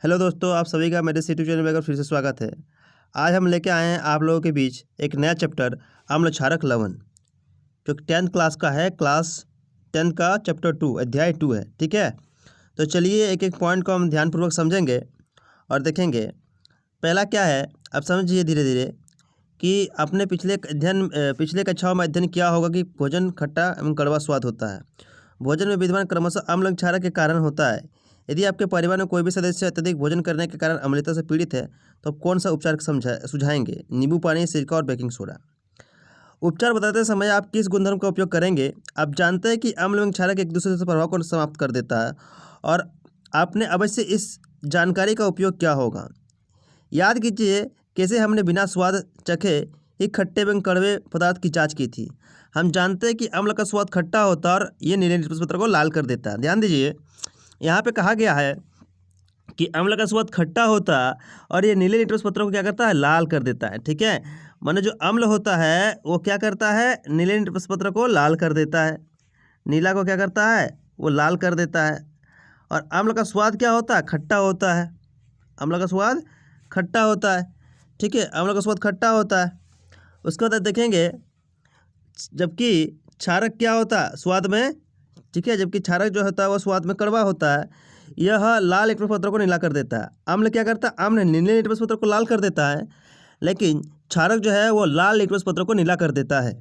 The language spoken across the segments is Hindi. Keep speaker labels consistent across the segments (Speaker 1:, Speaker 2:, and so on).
Speaker 1: हेलो दोस्तों, आप सभी का मेरे यूट्यूब चैनल में एक बार फिर से स्वागत है। आज हम लेके आए हैं आप लोगों के बीच एक नया चैप्टर अम्ल क्षारक लवण, जो 10th क्लास का है। क्लास 10 का चैप्टर 2 अध्याय 2 है। ठीक है, तो चलिए एक एक पॉइंट को हम ध्यानपूर्वक समझेंगे और देखेंगे। पहला क्या है, अब समझिए धीरे धीरे कि आपने पिछले कक्षाओं में अध्ययन किया होगा कि भोजन खट्टा एवं कड़वा स्वाद होता है। भोजन में विद्यमान क्रमशः अम्ल क्षारक के कारण होता है। यदि आपके परिवार में कोई भी सदस्य अत्यधिक भोजन करने के कारण अम्लता से पीड़ित है तो आप कौन सा उपचार सुझाएंगे? नींबू पानी, सिरका और बेकिंग सोडा। उपचार बताते समय आप किस गुणधर्म का उपयोग करेंगे? आप जानते हैं कि अम्ल एवं क्षारक एक दूसरे से प्रभाव को समाप्त कर देता है और आपने अवश्य इस जानकारी का उपयोग किया होगा। याद कीजिए कैसे हमने बिना स्वाद चखे ही खट्टे एवं कड़वे पदार्थ की जांच की थी। हम जानते हैं कि अम्ल का स्वाद खट्टा होता है और ये नीले लिटमस पत्र को लाल कर देता है। ध्यान दीजिए, यहाँ पे कहा गया है कि अम्ल का स्वाद खट्टा होता है और ये नीले लिटमस पत्रों को क्या करता है? लाल कर देता है। ठीक है, माने जो अम्ल होता है वो क्या करता है? नीले लिटमस पत्र को लाल कर देता है। नीला को क्या करता है? वो लाल कर देता है। और अम्ल का स्वाद क्या होता है? खट्टा होता है। अम्ल का स्वाद खट्टा होता है। ठीक है, अम्ल का स्वाद खट्टा होता है। उसके बाद देखेंगे जबकि क्षारक क्या होता है स्वाद में। ठीक है, जबकि क्षारक जो होता है वो स्वाद में कड़वा होता है। यह लाल लिटमस पत्र को नीला कर देता है। अम्ल क्या करता है? अम्ल नीले लिटमस पत्र को लाल कर देता है, लेकिन क्षारक जो है वो लाल लिटमस पत्र को नीला कर देता है।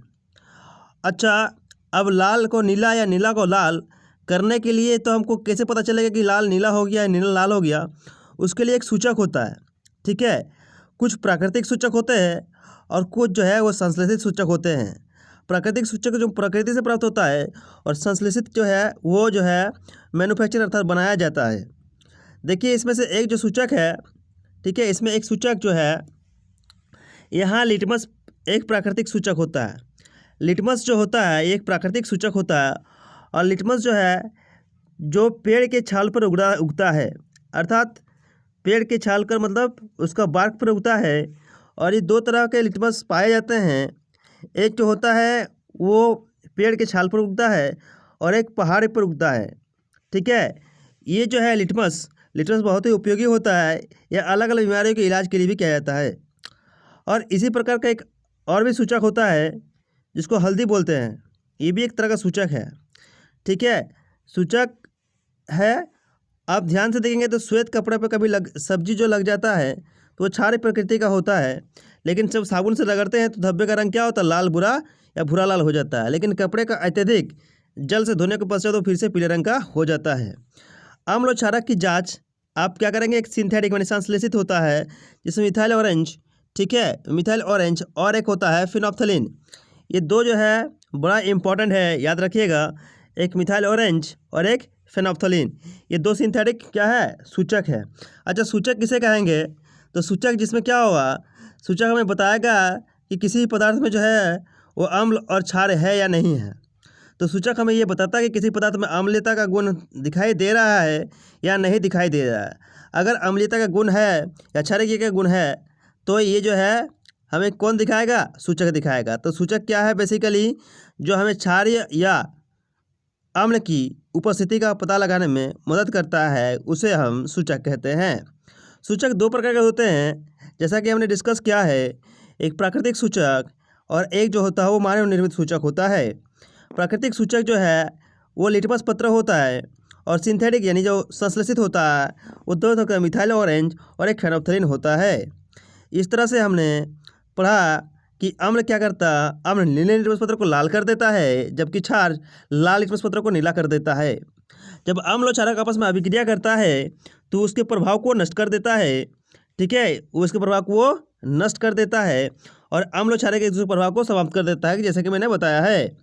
Speaker 1: अच्छा, अब लाल को नीला या नीला को लाल करने के लिए तो हमको कैसे पता चलेगा कि लाल नीला हो गया या नीला लाल हो गया? उसके लिए एक सूचक होता है। ठीक है, कुछ प्राकृतिक सूचक होते हैं और कुछ जो है वो संश्लेषित सूचक होते हैं। प्राकृतिक सूचक जो प्रकृति से प्राप्त होता है और संश्लेषित जो है वो जो है मैन्युफैक्चर अर्थात बनाया जाता है। देखिए इसमें से एक जो सूचक है, ठीक है, इसमें एक सूचक जो है यहाँ लिटमस एक प्राकृतिक सूचक होता है। लिटमस जो होता है एक प्राकृतिक सूचक होता है और लिटमस जो है जो पेड़ के छाल पर उगता है, अर्थात पेड़ के छाल का मतलब उसका बार्क पर उगता है। और ये दो तरह के लिटमस पाए जाते हैं। एक जो होता है वो पेड़ के छाल पर उगता है और एक पहाड़ पर उगता है। ठीक है, ये जो है लिटमस बहुत ही उपयोगी होता है। यह अलग अलग बीमारियों के इलाज के लिए भी किया जाता है। और इसी प्रकार का एक और भी सूचक होता है जिसको हल्दी बोलते हैं। ये भी एक तरह का सूचक है। ठीक है, सूचक है। आप ध्यान से देखेंगे तो श्वेत कपड़े पर कभी सब्जी जो लग जाता है तो वो क्षारीय प्रकृति का होता है, लेकिन जब साबुन से रगड़ते हैं तो धब्बे का रंग क्या होता है? लाल बुरा या भूरा लाल हो जाता है। लेकिन कपड़े का अत्यधिक जल से धोने के पश्चात तो फिर से पीले रंग का हो जाता है। अम्ल और क्षारक की जांच आप क्या करेंगे? एक सिंथेटिक माने संश्लेषित होता है जिसमें मिथाइल ऑरेंज, ठीक है, मिथाइल ऑरेंज और एक होता है फिनोप्थलीन। ये दो जो है बड़ा इंपॉर्टेंट है, याद रखिएगा। एक मिथाइल ऑरेंज और एक फेनोप्थलीन, ये दो सिंथेटिक क्या है? सूचक है। अच्छा, सूचक किसे कहेंगे? तो सूचक जिसमें क्या होगा, सूचक हमें बताएगा कि किसी पदार्थ में जो है वो अम्ल और क्षार है या नहीं है। तो सूचक हमें ये बताता है कि किसी पदार्थ में अम्लता का गुण दिखाई दे रहा है या नहीं दिखाई दे रहा है। अगर अम्लता का गुण है या क्षारीय का गुण है तो ये जो है हमें कौन दिखाएगा? सूचक दिखाएगा। तो सूचक क्या है? बेसिकली जो हमें क्षारीय या अम्ल की उपस्थिति का पता लगाने में मदद करता है उसे हम सूचक कहते हैं। सूचक दो प्रकार के होते हैं जैसा कि हमने डिस्कस किया है। एक प्राकृतिक सूचक और एक जो होता है वो मानव निर्मित सूचक होता है। प्राकृतिक सूचक जो है वो लिटमस पत्र होता है और सिंथेटिक यानी जो संश्लेषित होता है वो दो तरह का मिथाइल ऑरेंज और एक फेनोप्थलीन होता है। इस तरह से हमने पढ़ा कि अम्ल क्या करता है? अम्ल नीले लिटमस पत्र को लाल कर देता है, जबकि क्षार लाल लिटमस पत्र को नीला कर देता है। जब अम्ल और क्षारक आपस में अभिक्रिया करता है तो उसके प्रभाव को नष्ट कर देता है। ठीक है, वो इसके प्रभाव को नष्ट कर देता है और अम्ल और क्षारक एक दूसरे प्रभाव को समाप्त कर देता है, जैसे कि मैंने बताया है।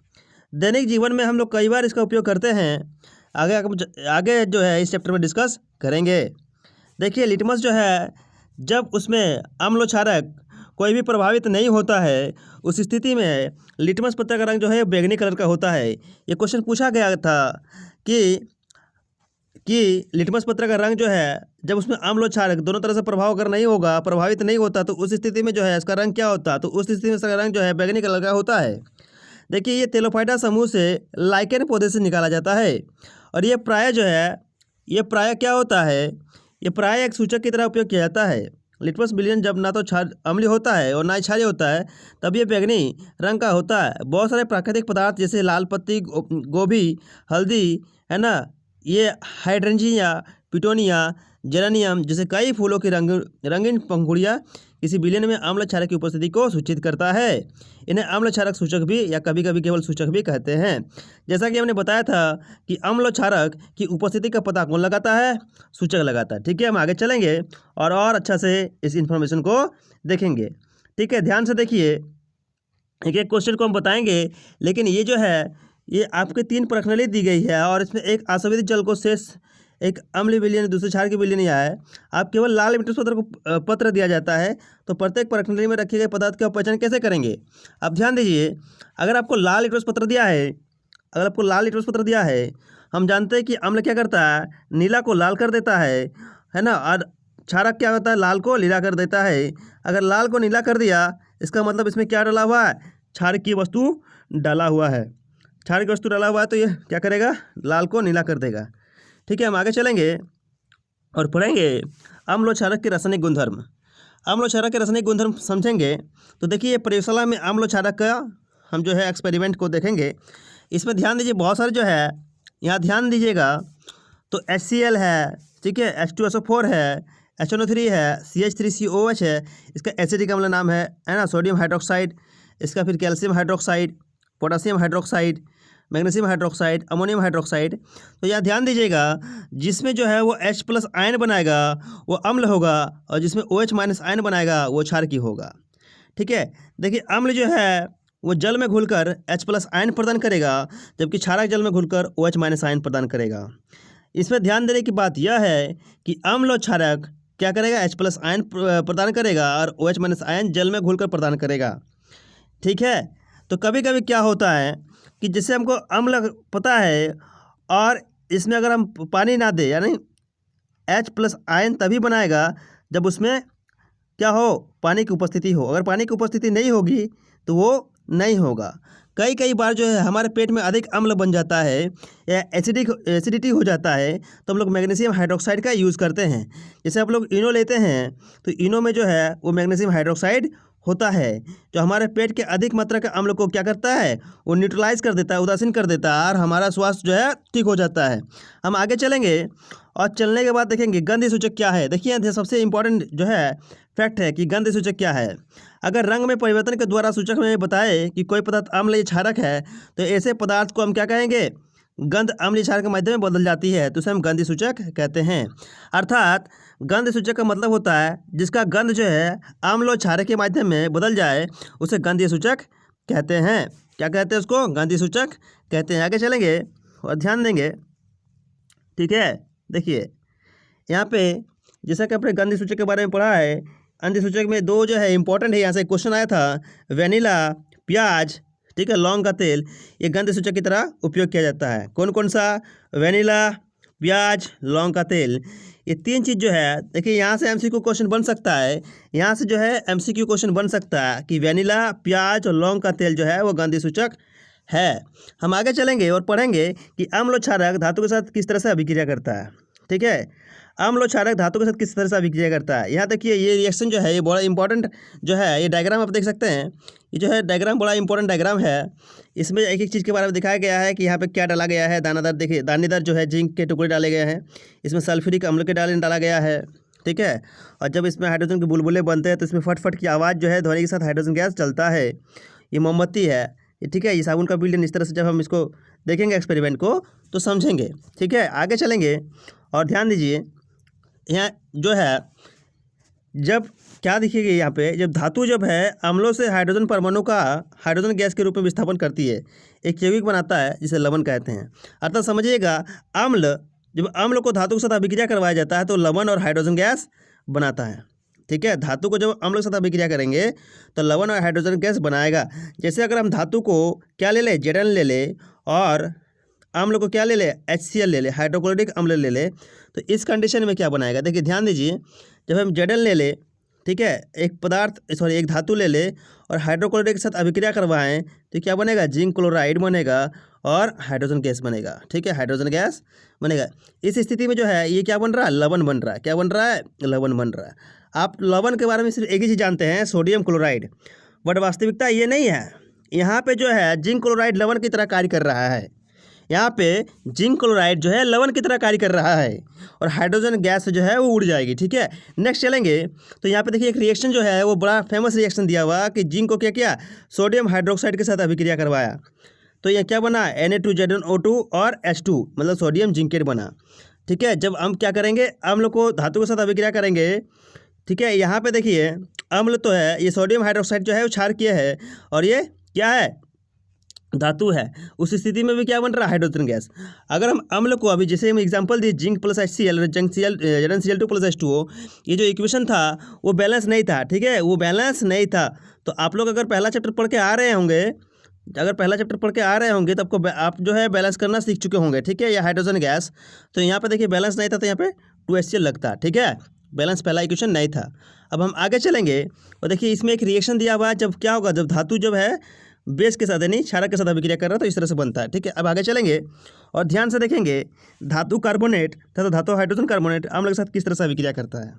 Speaker 1: दैनिक जीवन में हम लोग कई बार इसका उपयोग करते हैं। आगे जो है इस चैप्टर में डिस्कस करेंगे। देखिए लिटमस जो है जब उसमें अम्ल और क्षारक कोई भी प्रभावित नहीं होता है उस स्थिति में लिटमस पत्र का रंग जो है बैंगनी कलर का होता है। ये क्वेश्चन पूछा गया था कि लिटमस पत्र का रंग जो है जब उसमें अम्ल और क्षारक दोनों तरह से प्रभावित नहीं होता तो उस स्थिति में जो है इसका रंग क्या होता? तो उस स्थिति में इसका रंग जो है बैंगनी कलर का होता है। देखिए ये तेलोफाइटा समूह से लाइकेन पौधे से निकाला जाता है और ये प्राय क्या होता है? ये प्राय एक सूचक की तरह उपयोग किया जाता है। लिटमस विलयन जब ना तो अम्लीय होता है और ना ही क्षारीय होता है, तब ये बैंगनी रंग का होता है। बहुत सारे प्राकृतिक पदार्थ जैसे लाल पत्ती, गोभी, हल्दी, है ना, ये हाइड्रेंजिया, पिटोनिया, जेरेनियम जैसे कई फूलों की रंगीन पंखुड़ियाँ किसी विलयन में अम्ल क्षारक की उपस्थिति को सूचित करता है। इन्हें अम्ल क्षारक सूचक भी या कभी कभी केवल सूचक भी कहते हैं। जैसा कि हमने बताया था कि अम्ल क्षारक की उपस्थिति का पता कौन लगाता है? सूचक लगाता है। ठीक है, हम आगे चलेंगे और अच्छा से इस इंफॉर्मेशन को देखेंगे। ठीक है, ध्यान से देखिए, एक एक क्वेश्चन को हम बताएंगे, लेकिन ये जो है ये आपके 3 प्रश्नावली दी गई है और इसमें एक आशोधित जल को शेष एक अम्लीय विलयन दूसरे क्षार की विलयन आया है। आप केवल लाल लिटमस पत्र को पत्र दिया जाता है, तो प्रत्येक प्रश्नावली में रखे गए पदार्थ की आप पहचान कैसे करेंगे? आप ध्यान दीजिए, अगर आपको लाल लिटमस पत्र दिया है, अगर आपको लाल लिटमस पत्र दिया है, हम जानते हैं कि अम्ल क्या करता है? नीला को लाल कर देता है ना, और क्षारक क्या होता है? लाल को नीला कर देता है। अगर लाल को नीला कर दिया, इसका मतलब इसमें क्या डाला हुआ है? क्षार की वस्तु डाला हुआ है। क्षार की वस्तु डाला हुआ है तो ये क्या करेगा? लाल को नीला कर देगा। ठीक है, हम आगे चलेंगे और पढ़ेंगे अम्ल और क्षारक के रासायनिक गुणधर्म। अम्ल और क्षारक के रासायनिक गुणधर्म समझेंगे तो देखिए, प्रयोगशाला में अम्ल और क्षारक का हम जो है एक्सपेरिमेंट को देखेंगे। इसमें ध्यान दीजिए, बहुत सारे जो है यहाँ ध्यान दीजिएगा, तो HCl है, ठीक है, H2SO4 है, HNO3 है, CH3COH है, इसका एसिडिक अम्ल नाम है ना, सोडियम हाइड्रोक्साइड, इसका फिर calcium hydroxide, potassium hydroxide, magnesium hydroxide, ammonium hydroxide. तो यहाँ ध्यान दीजिएगा, जिसमें जो है वो H+ आयन बनाएगा वो अम्ल होगा, और जिसमें OH- आयन बनाएगा वो क्षार की होगा। ठीक है, देखिए अम्ल जो है वो जल में घुलकर H+ आयन प्रदान करेगा, जबकि क्षारक जल में घुलकर OH- आयन प्रदान करेगा। इसमें ध्यान देने की बात यह है कि अम्ल और क्षारक क्या करेगा? H+ आयन प्रदान करेगा और OH- आयन जल में घुलकर प्रदान करेगा। ठीक है, तो कभी कभी क्या होता है कि जैसे हमको अम्ल पता है और इसमें अगर हम पानी ना दें, यानी H+ आयन तभी बनाएगा जब उसमें क्या हो? पानी की उपस्थिति हो। अगर पानी की उपस्थिति नहीं होगी तो वो नहीं होगा। कई बार जो है हमारे पेट में अधिक अम्ल बन जाता है या एसिडिटी हो जाता है, तो हम लोग मैग्नीशियम हाइड्रोक्साइड का यूज़ करते हैं। जैसे आप लोग इनो लेते हैं तो इनो में जो है वो मैग्नीशियम हाइड्रोक्साइड होता है, जो हमारे पेट के अधिक मात्रा के अम्ल को क्या करता है? वो न्यूट्रलाइज कर देता है, उदासीन कर देता है, और हमारा स्वास्थ्य जो है ठीक हो जाता है। हम आगे चलेंगे और चलने के बाद देखेंगे गंध सूचक क्या है। देखिए, सबसे इंपॉर्टेंट जो है फैक्ट है कि गंध सूचक क्या है। अगर रंग में परिवर्तन के द्वारा सूचक में बताए कि कोई पदार्थ अम्ल या क्षारक है, तो ऐसे पदार्थ को हम क्या कहेंगे? गंध अम्ल या क्षारक के माध्यम में बदल जाती है, तो उसे हम गंध सूचक कहते हैं। अर्थात गंध सूचक का मतलब होता है जिसका गंध जो है अम्ल और क्षारक के माध्यम में बदल जाए, उसे गंधीय सूचक कहते हैं। क्या कहते हैं उसको? गंधीय सूचक कहते हैं। आगे चलेंगे और ध्यान देंगे। ठीक है, देखिए यहाँ पे जैसा कि आपने गंध सूचक के बारे में पढ़ा है, गंध सूचक में 2 जो है इंपॉर्टेंट है। यहाँ से क्वेश्चन आया था, वेनिला, प्याज, ठीक है, लौंग का तेल, ये गंध सूचक की तरह उपयोग किया जाता है। कौन कौन सा? वेनिला, प्याज, लौंग का तेल, ये 3 चीज़ जो है। देखिए, यहाँ से MCQ क्वेश्चन बन सकता है, यहाँ से जो है MCQ क्वेश्चन बन सकता है कि वेनिला, प्याज और लौंग का तेल जो है वो गंध सूचक है। हम आगे चलेंगे और पढ़ेंगे कि अम्ल और क्षारक धातु के साथ किस तरह से अभिक्रिया करता है। ठीक है, अम्ल और क्षारक धातु के साथ किस तरह से अभिक्रिया करता है। यहाँ देखिए, ये रिएक्शन जो है ये बड़ा इंपॉर्टेंट जो है, ये डायग्राम आप देख सकते हैं। ये जो है डायग्राम बड़ा इंपॉर्टेंट डायग्राम है। इसमें एक एक चीज़ के बारे में दिखाया गया है कि यहाँ पे क्या डाला गया है। दानादार, देखिए दानेदार जो है जिंक के टुकड़े डाले गए हैं। इसमें सल्फ्यूरिक अम्ल के डाला गया है। ठीक है, और जब इसमें हाइड्रोजन के बुलबुले बनते हैं तो इसमें फट की आवाज़ जो है ध्वनि के साथ हाइड्रोजन गैस चलता है। ये मोमबत्ती है। ठीक है, ये साबुन का विलयन। इस तरह से जब हम इसको देखेंगे एक्सपेरिमेंट को तो समझेंगे। ठीक है, आगे चलेंगे और ध्यान दीजिए, यहाँ जो है जब क्या दिखेगी, यहाँ पे जब धातु जब है अम्लों से हाइड्रोजन परमाणु का हाइड्रोजन गैस के रूप में विस्थापन करती है, एक यौगिक बनाता है जिसे लवण कहते हैं। अर्थात समझिएगा, अम्ल जब अम्ल को धातु के साथ अभिक्रिया करवाया जाता है तो लवण और हाइड्रोजन गैस बनाता है। ठीक है, धातु को जब अम्ल के साथ अभिक्रिया करेंगे तो लवण और हाइड्रोजन गैस बनाएगा। जैसे अगर हम धातु को क्या ले लें? Zn ले लें, और अम्ल को क्या ले ले? HCl ले ले, हाइड्रोक्लोरिक अम्ल ले ले, तो इस कंडीशन में क्या बनाएगा? देखिए ध्यान दीजिए, जब हम Zn ले ले, ठीक है, एक धातु ले ले और हाइड्रोक्लोराइड के साथ अभिक्रिया करवाएं तो क्या बनेगा? जिंक क्लोराइड बनेगा, और हाइड्रोजन गैस बनेगा। ठीक है, हाइड्रोजन गैस बनेगा। इस स्थिति में जो है ये क्या बन रहा है, लवण बन रहा है। क्या बन रहा है, लवण बन रहा है। आप लवण के बारे में सिर्फ एक ही चीज़ जानते हैं, सोडियम क्लोराइड, बट वास्तविकता ये नहीं है। यहाँ पे जो है जिंक क्लोराइड लवण की तरह कार्य कर रहा है। यहाँ पे जिंक क्लोराइड जो है लवण की तरह कार्य कर रहा है और हाइड्रोजन गैस जो है वो उड़ जाएगी। ठीक है, नेक्स्ट चलेंगे तो यहाँ पे देखिए एक रिएक्शन जो है वो बड़ा फेमस रिएक्शन दिया हुआ कि जिंक को क्या किया, सोडियम हाइड्रोक्साइड के साथ अभिक्रिया करवाया। तो यह क्या बना, Na2ZnO2 और H2 मतलब सोडियम जिंकेट बना। ठीक है, जब हम क्या करेंगे, अम्ल को धातु के साथ अभिक्रिया करेंगे। ठीक है, यहाँ पे देखिए अम्ल तो है, ये सोडियम हाइड्रोक्साइड जो है वो क्षार किया है और ये क्या है, धातु है। उस स्थिति में भी क्या बन रहा है, हाइड्रोजन गैस। अगर हम अम्ल को अभी जैसे हम एग्जांपल दिए zinc plus HCl, ZnCl2 plus H2O, ये जो इक्वेशन था वो बैलेंस नहीं था। ठीक है, वो बैलेंस नहीं था। तो आप लोग अगर पहला चैप्टर पढ़ के आ रहे होंगे, तो आपको आप जो है बैलेंस करना सीख चुके होंगे। ठीक है, ये हाइड्रोजन गैस, तो यहाँ पे देखिए बैलेंस नहीं था तो यहाँ पे 2HCl लगता। ठीक है, बैलेंस पहला इक्वेशन नहीं था। अब हम आगे चलेंगे और देखिए इसमें एक रिएक्शन दिया हुआ है, जब क्या होगा, जब धातु जब है बेस के साथ यानी क्षारक के साथ अभिक्रिया कर रहा है तो इस तरह से बनता है। ठीक है, अब आगे चलेंगे और ध्यान से देखेंगे धातु कार्बोनेट तथा धातु हाइड्रोजन कार्बोनेट अम्ल के साथ किस तरह से अभिक्रिया करता है।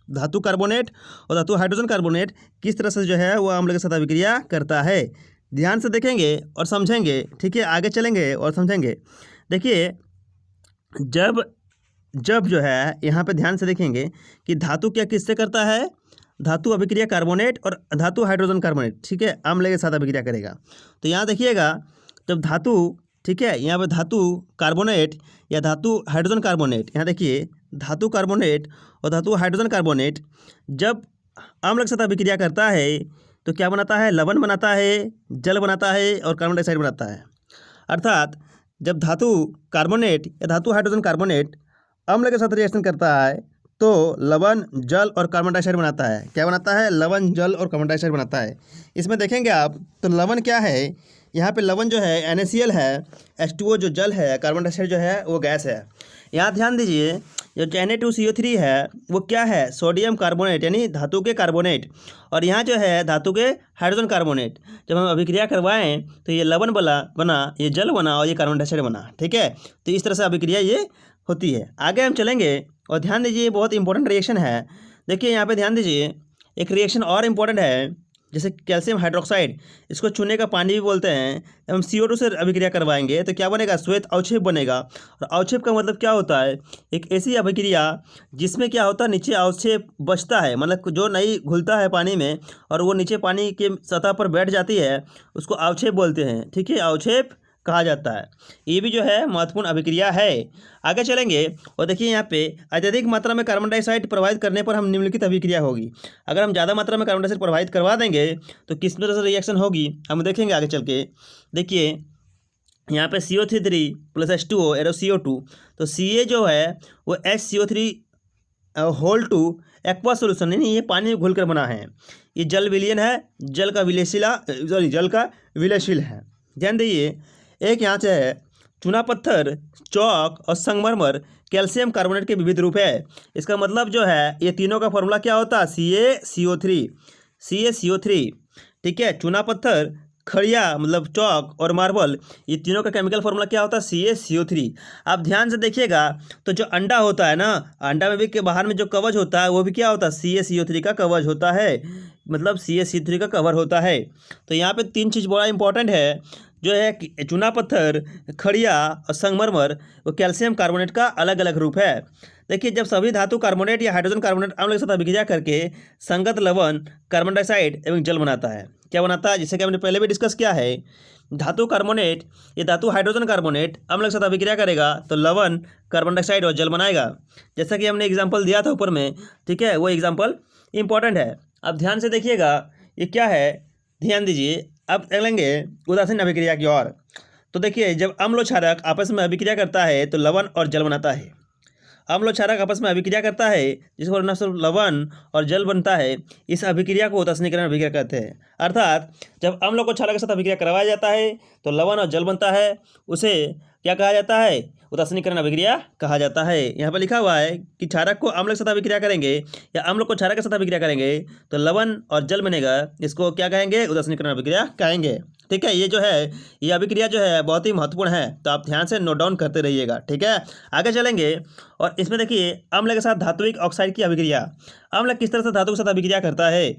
Speaker 1: धातु कार्बोनेट और धातु हाइड्रोजन कार्बोनेट किस तरह से जो है वो अम्ल के साथ अभिक्रिया करता है, ध्यान से देखेंगे और समझेंगे। ठीक है, आगे चलेंगे और समझेंगे। देखिए जब जो है यहाँ पे ध्यान से देखेंगे कि धातु क्या किससे करता है, धातु अभिक्रिया कार्बोनेट और धातु हाइड्रोजन कार्बोनेट, ठीक है, अम्ल के साथ अभिक्रिया करेगा। तो यहाँ देखिएगा जब धातु, ठीक है, यहाँ पे धातु कार्बोनेट या धातु हाइड्रोजन कार्बोनेट, यहाँ देखिए धातु कार्बोनेट और धातु हाइड्रोजन कार्बोनेट जब अम्ल के साथ अभिक्रिया करता है तो क्या बनाता है, लवण बनाता है, जल बनाता है और कार्बन डाइऑक्साइड बनाता है। अर्थात जब धातु कार्बोनेट या धातु हाइड्रोजन कार्बोनेट अम्ल के साथ रिएक्शन करता है तो लवण, जल और कार्बन डाइऑक्साइड बनाता है। क्या बनाता है, लवण, जल और कार्बन डाइऑक्साइड बनाता है। इसमें देखेंगे आप तो लवण क्या है, यहाँ पे लवण जो है NaCl है, H2O जो जल है, कार्बन डाइऑक्साइड जो है वो गैस है। यहाँ ध्यान दीजिए जो Na2CO3 है वो क्या है, सोडियम कार्बोनेट यानी धातु के कार्बोनेट, और यहाँ जो है धातु के हाइड्रोजन कार्बोनेट। जब हम अभिक्रिया करवाएं तो ये लवण बना, ये जल बना और ये कार्बन डाइऑक्साइड बना। ठीक है, तो इस तरह से अभिक्रिया ये होती है। आगे हम चलेंगे और ध्यान दीजिए बहुत इंपॉर्टेंट रिएक्शन है। देखिए यहाँ पे ध्यान दीजिए एक रिएक्शन और इम्पोर्टेंट है, जैसे कैल्शियम हाइड्रोक्साइड, इसको चूने का पानी भी बोलते हैं। जब हम CO2 से अभिक्रिया करवाएंगे तो क्या बनेगा, श्वेत अवक्षेप बनेगा। और अवक्षेप का मतलब क्या होता है, एक ऐसी अभिक्रिया जिसमें क्या होता है, नीचे अवक्षेप बचता है, मतलब जो नहीं घुलता है पानी में और वो नीचे पानी के सतह पर बैठ जाती है, उसको अवक्षेप बोलते हैं। ठीक है, अवक्षेप कहा जाता है। ये भी जो है महत्वपूर्ण अभिक्रिया है। आगे चलेंगे और देखिए यहाँ पे अत्यधिक मात्रा में कार्बन डाइऑक्साइड प्रभावित करने पर हम निम्नलिखित अभिक्रिया होगी। अगर हम ज़्यादा मात्रा में कार्बन डाइऑक्साइड प्रभावित करवा देंगे तो किस तरह से रिएक्शन होगी हम देखेंगे आगे चल के। देखिए यहाँ पे CO3 plus H2O arrow CO2, तो Ca जो है वो HCO3 whole to aqua solution, यानी ये पानी में घुलकर बना है। ये जल विलयन है, जल का विलयशील है। ध्यान दीजिए एक यहाँ से है चूना पत्थर, चौक और संगमरमर कैल्शियम कार्बोनेट के विविध रूप है। इसका मतलब जो है ये तीनों का फॉर्मूला क्या होता है, CaCO3। ठीक है, चूना पत्थर, खड़िया मतलब चौक और मार्बल, ये तीनों का केमिकल फॉर्मूला क्या होता है, CaCO3। आप ध्यान से देखिएगा तो जो अंडा होता है ना, अंडा में भी के बाहर में जो कवच होता है वो भी क्या होता है, CaCO3 का कवच होता है, मतलब CaCO3 का कवर होता है। तो यहाँ पे तीन चीज़ बड़ा इंपॉर्टेंट है, जो है चूना पत्थर, खड़िया और संगमरमर, वो कैल्शियम कार्बोनेट का अलग अलग रूप है। देखिए जब सभी धातु कार्बोनेट या हाइड्रोजन कार्बोनेट अम्ल के साथ अभिक्रिया करके संगत लवण, कार्बन डाइऑक्साइड एवं जल बनाता है। क्या बनाता है, जैसे कि हमने पहले भी डिस्कस किया है, धातु कार्बोनेट या धातु हाइड्रोजन कार्बोनेट अम्ल के साथ अभिक्रिया करेगा तो लवण, कार्बन डाइऑक्साइड और जल बनाएगा, जैसा कि हमने एग्जाम्पल दिया था ऊपर में। ठीक है, वो एग्जाम्पल इंपॉर्टेंट है। अब ध्यान से देखिएगा ये क्या है, ध्यान दीजिए। अब चलेंगे उदासीन अभिक्रिया की ओर। तो देखिए जब अम्ल और क्षारक आपस में अभिक्रिया करता है तो लवण और जल बनाता है। अम्ल और क्षारक आपस में अभिक्रिया करता है जिसके परिणाम स्वरूप लवण और जल बनता है। इस अभिक्रिया को उदासीनीकरण अभिक्रिया कहते हैं। अर्थात जब अम्ल को क्षारक के साथ अभिक्रिया करवाया जाता है तो लवण और जल बनता है, उसे क्या कहा जाता है? उदासीनीकरण अभिक्रिया कहा जाता है। यहाँ पर लिखा हुआ है कि क्षारक को अम्ल के साथ अभिक्रिया करेंगे या अम्ल को क्षारक के साथ अभिक्रिया करेंगे तो लवण और जल बनेगा, इसको क्या कहेंगे? उदासीनीकरण अभिक्रिया कहेंगे। ठीक है, ये जो है ये अभिक्रिया जो है बहुत ही महत्वपूर्ण है, तो आप ध्यान से नोट डाउन करते रहिएगा। ठीक है, आगे चलेंगे और इसमें देखिए अम्ल के साथ धात्विक ऑक्साइड की अभिक्रिया। अम्ल किस तरह से धातु के साथ अभिक्रिया करता है?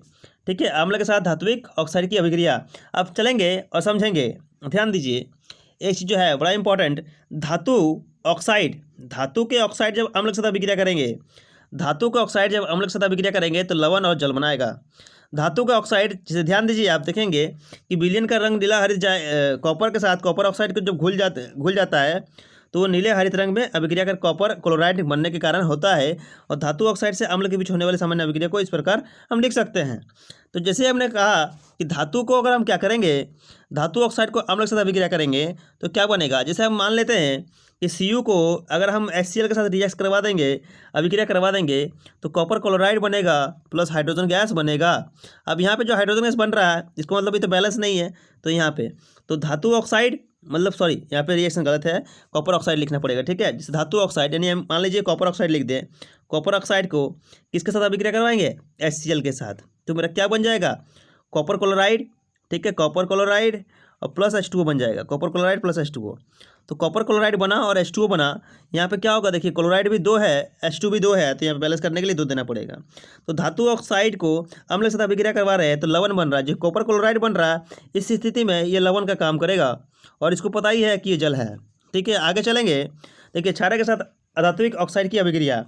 Speaker 1: ठीक है, अम्ल के साथ धात्विक ऑक्साइड की अभिक्रिया अब चलेंगे और समझेंगे। ध्यान दीजिए, एक चीज़ जो है बड़ा इंपॉर्टेंट, धातु ऑक्साइड, धातु के ऑक्साइड जब अम्ल के साथ अभिक्रिया करेंगे, धातु के ऑक्साइड जब अम्ल के साथ अभिक्रिया करेंगे तो लवण और जल बनाएगा। धातु का ऑक्साइड, जिसे ध्यान दीजिए आप देखेंगे कि विलयन का रंग नीला हरित कॉपर के साथ कॉपर ऑक्साइड को जब घुल जाता है तो वो नीले हरित रंग में अभिक्रिया कर कॉपर क्लोराइड बनने के कारण होता है। और धातु ऑक्साइड से अम्ल के बीच होने वाली सामान्य अभिक्रिया को इस प्रकार हम लिख सकते हैं। तो जैसे हमने कहा कि धातु को अगर हम क्या करेंगे, धातु ऑक्साइड को अम्ल के साथ अभिक्रिया करेंगे तो क्या बनेगा? जैसे हम मान लेते हैं कि Cu को अगर हम HCl के साथ रिएक्ट करवा देंगे, अभिक्रिया करवा देंगे तो कॉपर क्लोराइड बनेगा प्लस हाइड्रोजन गैस बनेगा। अब यहाँ पे जो हाइड्रोजन गैस बन रहा है इसको मतलब ये तो बैलेंस नहीं है, तो यहाँ पे तो धातु ऑक्साइड मतलब सॉरी यहाँ पे रिएक्शन गलत है, कॉपर ऑक्साइड लिखना पड़ेगा। ठीक है, जैसे धातु ऑक्साइड यानी हम मान लीजिए कॉपर ऑक्साइड लिख दें, कॉपर ऑक्साइड को किसके साथ अभिक्रिया करवाएंगे? HCl के साथ, तो मेरा क्या बन जाएगा? Copper chloride. ठीक है, कॉपर क्लोराइड और प्लस H2O बन जाएगा, कॉपर क्लोराइड प्लस H2O। तो कॉपर क्लोराइड बना और H2O बना, यहाँ पे क्या होगा? देखिए क्लोराइड भी 2 है, H2 भी 2 है, तो यहाँ पे बैलेंस करने के लिए 2 देना पड़ेगा। तो धातु ऑक्साइड को अम्ल के साथ अभिक्रिया करवा रहे हैं तो लवण बन रहा है, जो कॉपर क्लोराइड बन रहा है इस स्थिति में ये लवण का काम करेगा और इसको पता ही है कि ये जल है। ठीक है, आगे चलेंगे। देखिए क्षारक के साथ अधात्विक ऑक्साइड की अभिक्रिया।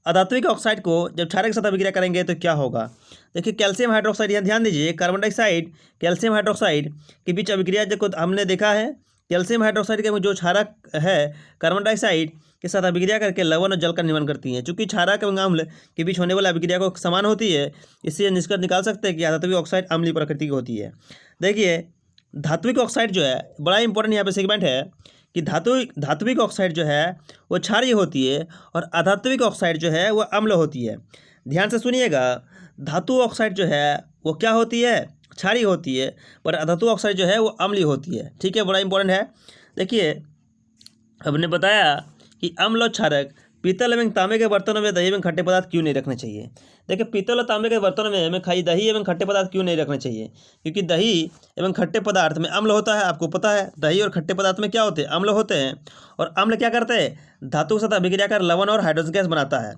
Speaker 1: अधात्विक ऑक्साइड को जब क्षारक के साथ अभिक्रिया करेंगे तो क्या होगा? देखिए कैल्शियम हाइड्रोक्साइड, यहाँ ध्यान दीजिए, कार्बन डाइऑक्साइड कैल्शियम हाइड्रोक्साइड के बीच अभिक्रिया जो हमने देखा है, कैल्शियम हाइड्रोक्साइड के जो क्षारक है कार्बन डाइऑक्साइड के साथ अभिक्रिया करके लवण और जल का निर्माण करती हैं। चूंकि क्षारक एवं अम्ल के बीच होने वाली अभिक्रिया को समान होती है, इससे निष्कर्ष निकाल सकते हैं कि अधात्विक ऑक्साइड अम्लीय प्रकृति की होती है। देखिए धात्विक ऑक्साइड जो है बड़ा इंपॉर्टेंट यहाँ पे सेगमेंट है कि धात्विक ऑक्साइड जो है वो क्षारीय होती है और अधात्विक ऑक्साइड जो है वो अम्ल होती है। ध्यान से सुनिएगा, धातु ऑक्साइड जो है वो क्या होती है? क्षारीय होती है, पर अधातु ऑक्साइड जो है वो अम्लीय होती है। ठीक है, बड़ा इंपॉर्टेंट है। देखिए हमने बताया कि अम्ल और क्षारक पीतल एवं तांबे के बर्तनों में दही एवं खट्टे पदार्थ क्यों नहीं रखने चाहिए? देखिए पीतल और तांबे के बर्तनों में हमें दही एवं खट्टे पदार्थ क्यों नहीं रखने चाहिए? क्योंकि दही एवं खट्टे पदार्थ में अम्ल होता है, आपको पता है दही और खट्टे पदार्थ में क्या होते हैं? अम्ल होते हैं। और अम्ल क्या करते हैं? धातु के साथ अभिक्रिया कर लवण और हाइड्रोजन गैस बनाता है।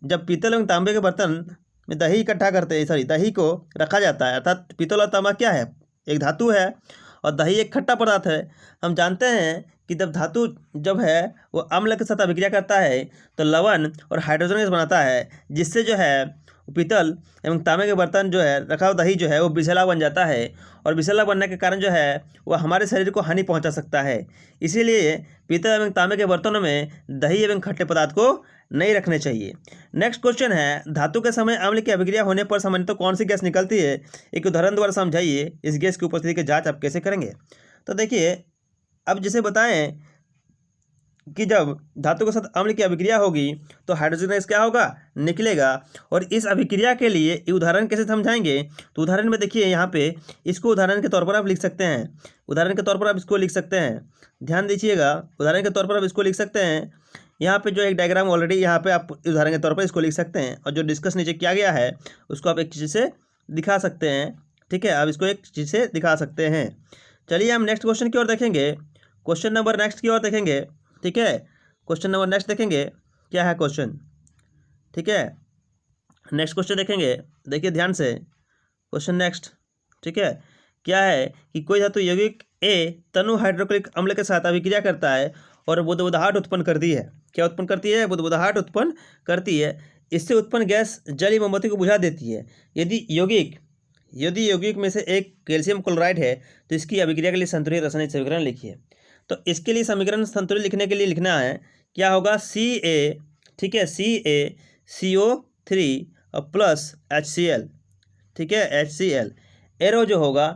Speaker 1: जब पीतल एवं तांबे के बर्तन में दही इकट्ठा करते हैं, दही को रखा जाता है, अर्थात पीतल और तांबा क्या है? एक धातु है और दही एक खट्टा पदार्थ है। हम जानते हैं कि जब धातु जब है वो अम्ल के साथ अभिक्रिया करता है तो लवण और हाइड्रोजन गैस बनाता है, जिससे जो है पीतल एवं तांबे के बर्तन जो है रखा हुआ दही जो है वो विषैला बन जाता है और विषैला बनने के कारण जो है वो हमारे शरीर को हानि पहुंचा सकता है। इसीलिए पीतल एवं तांबे के बर्तनों में दही एवं खट्टे पदार्थ को नहीं रखने चाहिए। नेक्स्ट क्वेश्चन है, धातु के समय अम्ल की अभिक्रिया होने पर सामान्यतः कौन सी गैस निकलती है? एक उदाहरण द्वारा समझाइए, इस गैस की उपस्थिति की जाँच आप कैसे करेंगे? तो देखिए अब जैसे बताएं कि जब धातु के साथ अम्ल की अभिक्रिया होगी तो हाइड्रोजन गैस क्या होगा? निकलेगा। और इस अभिक्रिया के लिए उदाहरण कैसे समझाएंगे? तो उदाहरण में देखिए यहाँ पे इसको उदाहरण के तौर पर आप लिख सकते हैं, उदाहरण के तौर पर आप इसको लिख सकते हैं। ध्यान दीजिएगा, उदाहरण के तौर पर आप इसको लिख सकते हैं। यहाँ पे जो एक डायग्राम ऑलरेडी यहाँ पे आप उदाहरण के तौर पर इसको लिख सकते हैं और जो डिस्कस नीचे किया गया है उसको आप एक चीज़ से दिखा सकते हैं। ठीक है, आप इसको एक चीज़ से दिखा सकते हैं। चलिए हम नेक्स्ट क्वेश्चन की ओर देखेंगे, क्वेश्चन नंबर नेक्स्ट की ओर देखेंगे। ठीक है, क्वेश्चन नंबर नेक्स्ट देखेंगे, क्या है क्वेश्चन? ठीक है, नेक्स्ट क्वेश्चन देखेंगे। देखिए ध्यान से क्वेश्चन नेक्स्ट। ठीक है, क्या है कि कोई धातु यौगिक ए तनु हाइड्रोक्लोरिक अम्ल के साथ अभिक्रिया करता है और बुदबुदाहट उत्पन्न करती है। क्या उत्पन्न करती है? बुदबुदाहट उत्पन्न करती है। इससे उत्पन्न गैस जली मोमबत्ती को बुझा देती है। यदि यौगिक में से एक कैल्शियम क्लोराइड है तो इसकी अभिक्रिया के लिए संतुलित रासायनिक समीकरण लिखिए। तो इसके लिए समीकरण संतुलित लिखने के लिए लिखना है क्या होगा? Ca, ठीक है, CaCO3 और प्लस HCl। ठीक है, HCl। एरो जो होगा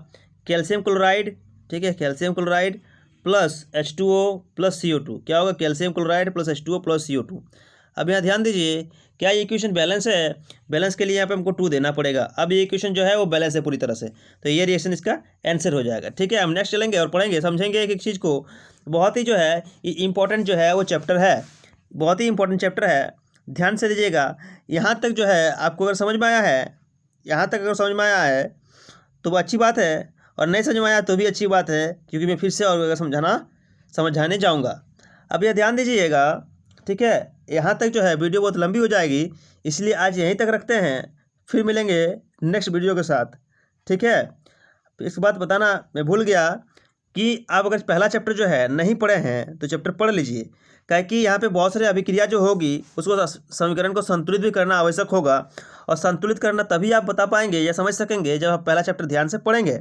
Speaker 1: कैल्शियम क्लोराइड, ठीक है, calcium chloride plus H2O plus CO2। क्या होगा? Calcium chloride plus H2O plus CO2। अब यहाँ ध्यान दीजिए, क्या ये इक्वेशन बैलेंस है? बैलेंस के लिए यहाँ पे हमको 2 देना पड़ेगा। अब ये इक्वेशन जो है वो बैलेंस है पूरी तरह से, तो ये रिएक्शन इसका आंसर हो जाएगा। ठीक है, हम नेक्स्ट चलेंगे और पढ़ेंगे, समझेंगे एक एक चीज़ को। बहुत ही जो है इंपॉर्टेंट जो है वो चैप्टर है, बहुत ही इंपॉर्टेंट चैप्टर है। ध्यान से दीजिएगा। यहाँ तक जो है आपको अगर समझ में आया है, यहाँ तक अगर समझ में आया है तो वो अच्छी बात है, और नहीं समझ में आया तो भी अच्छी बात है, क्योंकि मैं फिर से और अगर समझाने जाऊँगा। अब यह ध्यान दीजिएगा, ठीक है। यहाँ तक जो है वीडियो बहुत लंबी हो जाएगी, इसलिए आज यहीं तक रखते हैं, फिर मिलेंगे नेक्स्ट वीडियो के साथ। ठीक है, इसके बाद बताना मैं भूल गया कि आप अगर पहला चैप्टर जो है नहीं पढ़े हैं तो चैप्टर पढ़ लीजिए, क्या कि यहाँ पे बहुत सारी अभिक्रिया जो होगी उसको समीकरण को संतुलित भी करना आवश्यक होगा, और संतुलित करना तभी आप बता पाएंगे या समझ सकेंगे जब आप पहला चैप्टर ध्यान से पढ़ेंगे।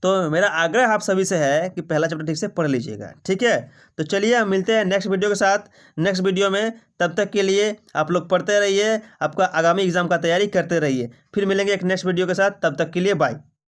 Speaker 1: तो मेरा आग्रह आप सभी से है कि पहला चैप्टर ठीक से पढ़ लीजिएगा। ठीक है, तो चलिए हम मिलते हैं नेक्स्ट वीडियो के साथ, नेक्स्ट वीडियो में। तब तक के लिए आप लोग पढ़ते रहिए, आपका आगामी एग्जाम का तैयारी करते रहिए। फिर मिलेंगे एक नेक्स्ट वीडियो के साथ, तब तक के लिए बाय।